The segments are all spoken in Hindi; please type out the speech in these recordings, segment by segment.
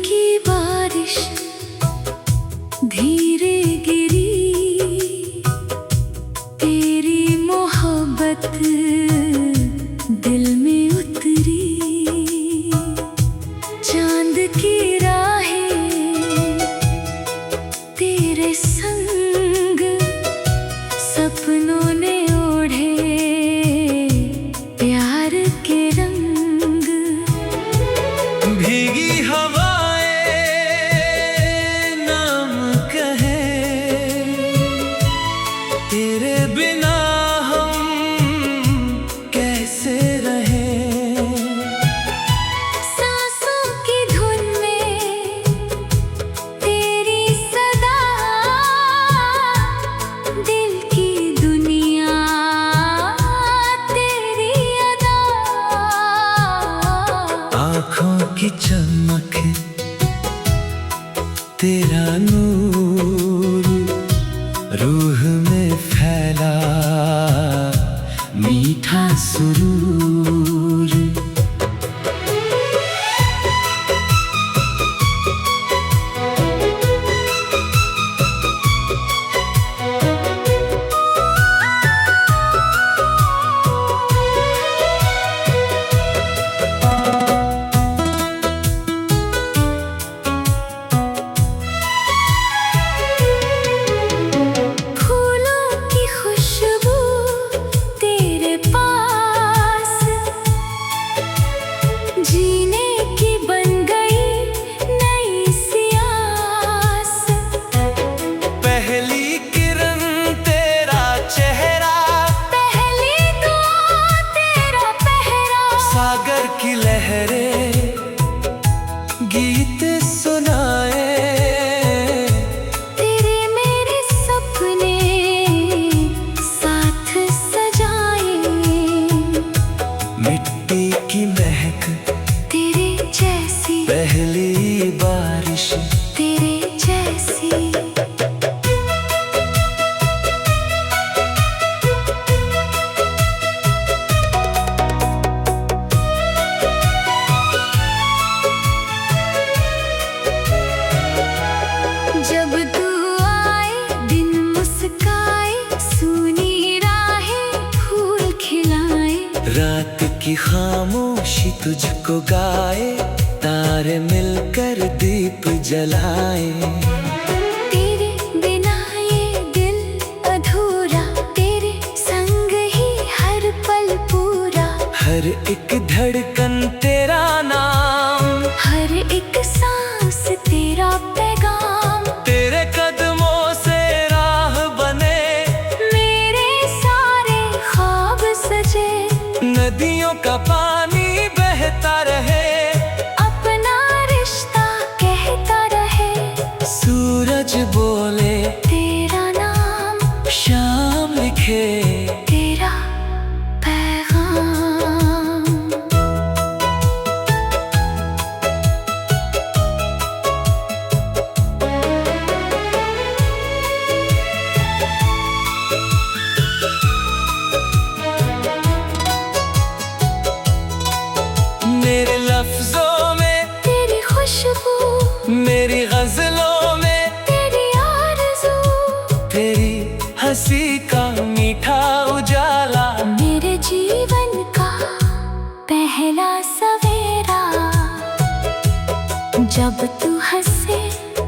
की बारिश धीरे गिरी, तेरी मोहब्बत दिल में उतरी। चांद की राहें तेरे संग, सपनों ने ओढ़े प्यार के रंग। भीगी हवाएं नाम कहे, तेरे बिना हम कैसे रहे। सांसों की धुन में तेरी सदा, दिल की दुनिया तेरी अदा। आँखों की चमक तेरा नूर, रूह में फैला मीठा सुरूर। फूलों की खुशबू तेरे पास, जीने की बन गई नई सी आस। पहली किरण तेरा चेहरा, पहली दुआ तेरा पहरा। सागर की लहरें गीत सुनाए। तेरे मेरे सपने साथ सजाए। मिट्टी की महक तेरे जैसी, पहली बारिश तेरे जैसी। जब तू आए दिन मुस्काए, सूनी राहें फूल खिलाए। रात की खामोशी तुझको गाए, तारे मिलकर दीप जलाए। तेरे बिना ये दिल अधूरा, तेरे संग ही हर पल पूरा। हर एक धड़कन तेरा नाम, हर एक सांस तेरा पैगाम। तेरे कदमों से राह बने, मेरे सारे ख्वाब सजे। नदियों का पानी बहता रहे, अपना रिश्ता कहता रहे। सूरज बोले तेरा नाम, शाम लिखे तेरा पैगाम। मेरे लफ्जों में तेरी खुशबू, मेरी गजलों में तेरी आरज़ू। तेरी हंसी का मीठा उजाला। मेरे जीवन का पहला सवेरा, जब तू हंसे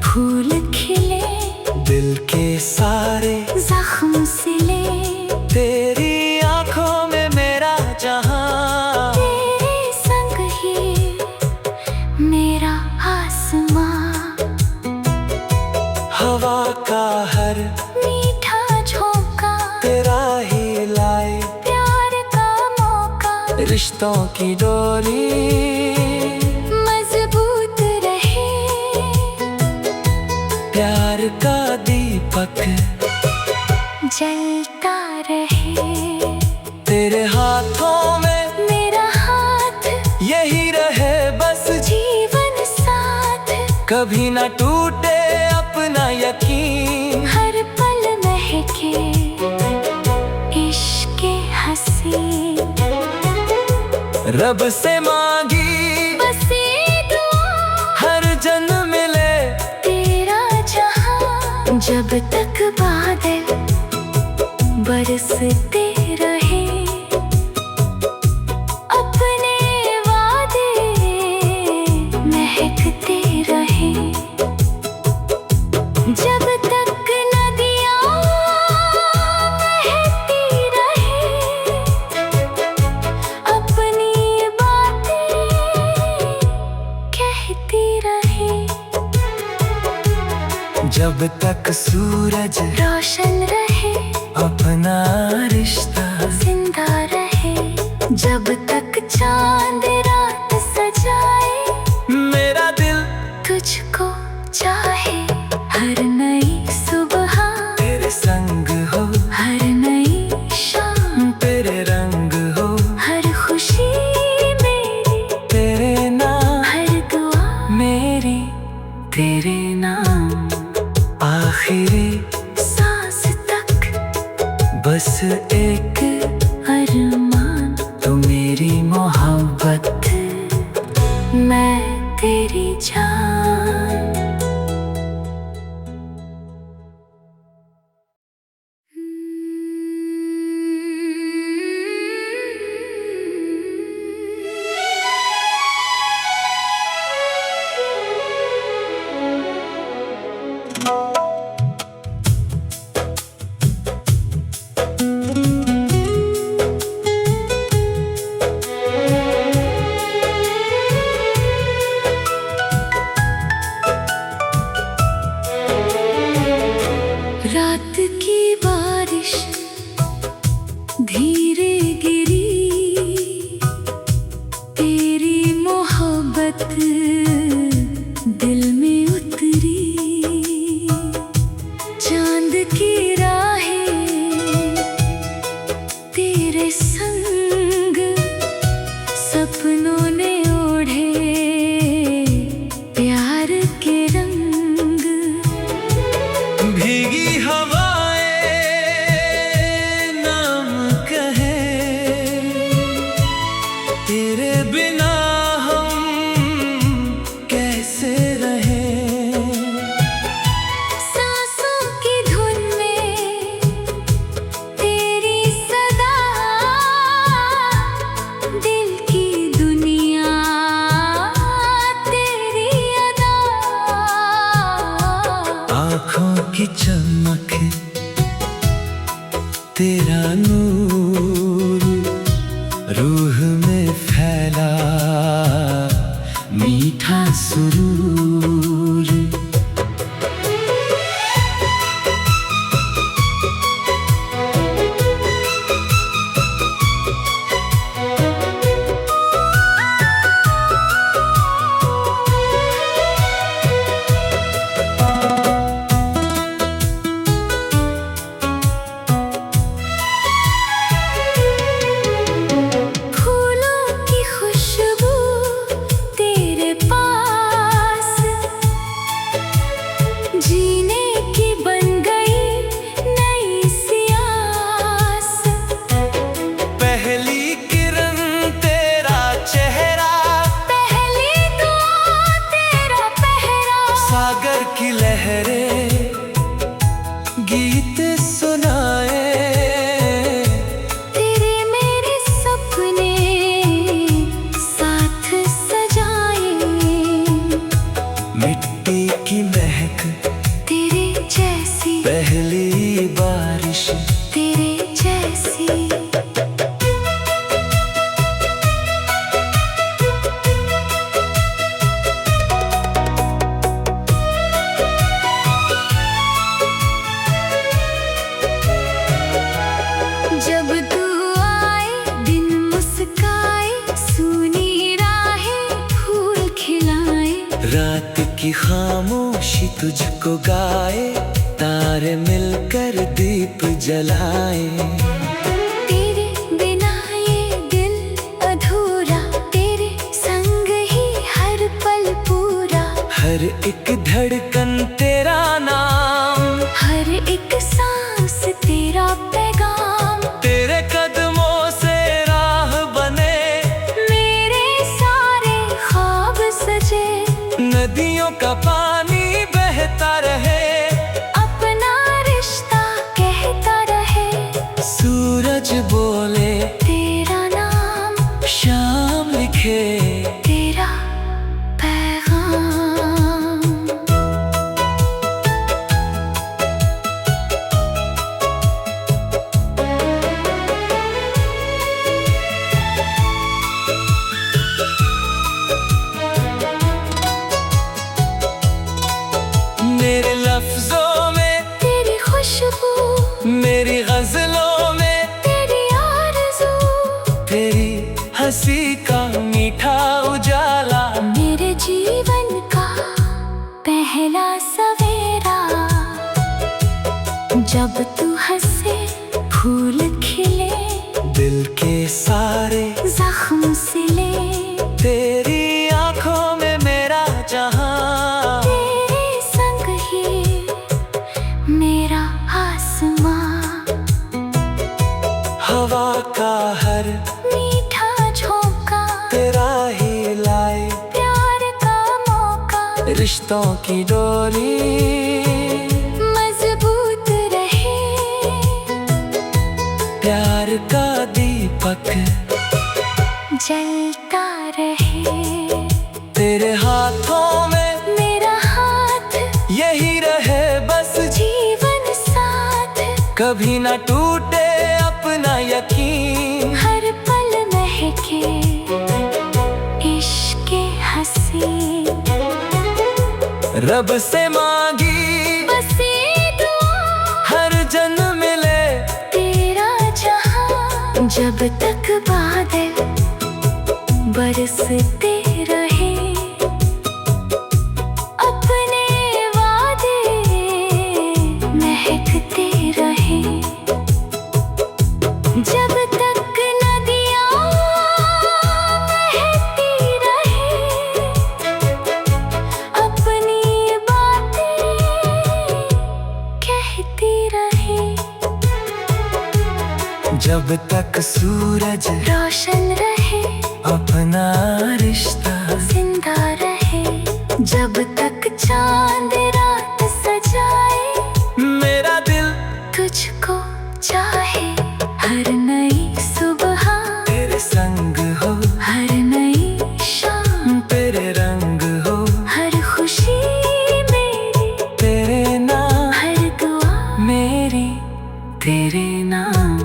फूल खिले, दिल के सारे जख्म सिले। तेरी आंखों में मेरा जहां, तेरे संग ही मेरा आसमां। हवा का हर मीठा झोंका तेरा ही लाए। प्यार का मौका, रिश्तों की डोरी मजबूत रहे। प्यार का दीपक जलता रहे। तेरे हाथों में मेरा हाथ यही रहे बस, जीवन साथ। कभी ना टूटे अपना यकीन। हर पल महके इश्क हसीन। रब से मांगी बस ये दुआ, हर जन मिले तेरा जहां। जब तक बादल बरसते रहे, अपने वादे महकते रहे। जब तक नदियां बहती रहे, अपनी बातें कहती रहे। जब तक सूरज रोशन रहे, अपना रिश्ता जिंदा रहे। जब तक चांद रात सजाए, मेरा दिल तुझको चाहे। हर नई सुबह तेरे संग हो, हर नई शाम तेरे रंग हो। हर खुशी मेरी तेरे नाम, हर दुआ मेरी तेरे नाम। आखिरी सांस तक बस एक अरमान। तू मेरी मोहब्बत, मैं तेरी जान। रात की बारिश धीरे गिरी, तेरी मोहब्बत दिल में उतरी। चांद की राहें तेरे संग, सपनों ने ओढ़े प्यार के रंग। भीगी हवाएं नाम कहे, तेरे बिना हम कैसे रहे। सांसों की धुन में तेरी सदा, दिल की दुनिया तेरी अदा। आँखों की चमक तेरा नूर, रूह में फैला मीठा सुरूर। फूलों की खुशबू तेरे पास, जीने की बन गई नई सी आस। पहली किरण तेरा चेहरा, पहली दुआ तेरा पहरा। सागर की लहरें गीत सुनाए। तेरे मेरे सपने साथ सजाए। मिट्टी की महक तेरे जैसी, पहली बारिश तेरे जैसी। जब तू आए दिन मुस्काए, सूनी राहें फूल खिलाए। रात की खामोशी तुझको गाए, तारे मिलकर दीप जलाए। तेरे बिना ये दिल अधूरा, तेरे संग ही हर पल पूरा। हर एक धड़कन तेरा नाम, हर एक सांस तेरा पैगाम। तेरे कदमों से राह बने, मेरे सारे ख्वाब सजे। नदियाँ नदियों का पानी बहता रहे, अपना रिश्ता कहता रहे। सूरज बोले तेरा नाम, शाम लिखे तेरा पैगाम। मेरे लफ्जों में तेरी खुशबू, मेरी गजलों में तेरी आरज़ू, तेरी हंसी का मीठा उजाला। मेरे जीवन का पहला सवेरा। जब तू हंसे फूल खिले, दिल के सारे जख्म सिले। तेरी आंखों में मेरा जहां, तेरे संग ही मेरा आसमां। हवा का हर मीठा झोंका, तेरा ही लाए प्यार का मौका। रिश्तों की डोरी मजबूत रहे, प्यार का दीपक जलता रहे। तेरे हाथों में मेरा हाथ, यही रहे बस, जीवन साथ। कभी न टूटे अपना यकीन। हर पल महके इश्क हसीन। रब से मांगी बस ये दुआ, हर जन्म मिले तेरा जहां। जब तक बादल बरसते रहे, अपने वादे महकते रहे। जब तक नदियाँ बहती रहे, अपनी बातें कहती रहे। जब तक सूरज रोशन रहे, अपना रिश्ता जिंदा रहे। जब तक चांद रात सजाए, मेरा दिल तुझको चाहे। हर नई सुबह तेरे संग हो, हर नई शाम तेरे रंग हो। हर खुशी मेरी तेरे नाम, हर दुआ मेरी तेरे नाम।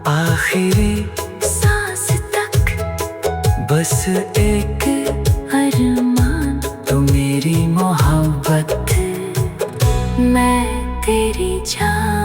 आखिरी सांस तक बस एक अरमान, तो मेरी मोहब्बत, मैं तेरी जान।